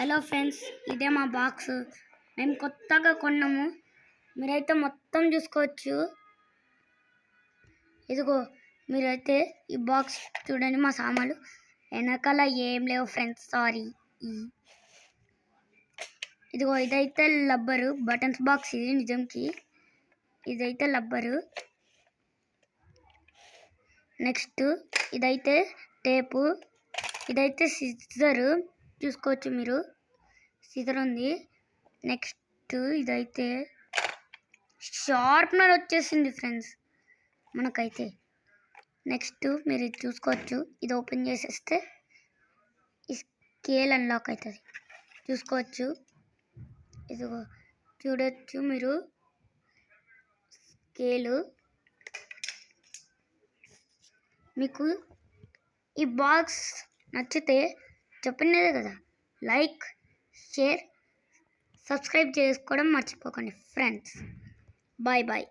Hello friends, ఇదే మా box. మేము కొత్తగా కొన్నాము. మీరైతే మొత్తం చూసుకోవచ్చు. ఇదిగో మీరైతే ఈ బాక్స్ చూడండి. మా సామాన్లు వెనకాల ఏం లేవు ఫ్రెండ్స్, సారీ. ఇదిగో ఇదైతే లబ్బరు బటన్స్ బాక్స్. ఇది నిజంకి ఇదైతే లబ్బరు. నెక్స్ట్ ఇదైతే టేపు. ఇదైతే సిజరు, చూసుకోవచ్చు మీరు. సిజర్ ఉంది. నెక్స్ట్ ఇదైతే షార్ప్నర్ వచ్చేసింది ఫ్రెండ్స్ మనకైతే. నెక్స్ట్ మీరు ఇది చూసుకోవచ్చు. ఇది ఓపెన్ చేసేస్తే ఈ స్కేల్ అన్లాక్ అవుతుంది, చూసుకోవచ్చు. ఇదిగో చూడొచ్చు మీరు స్కేలు. మీకు ఈ బాక్స్ నచ్చితే చెప్పినదే కదా, లైక్, షేర్, సబ్స్క్రైబ్ చేసుకోవడం మర్చిపోకండి ఫ్రెండ్స్. Bye bye.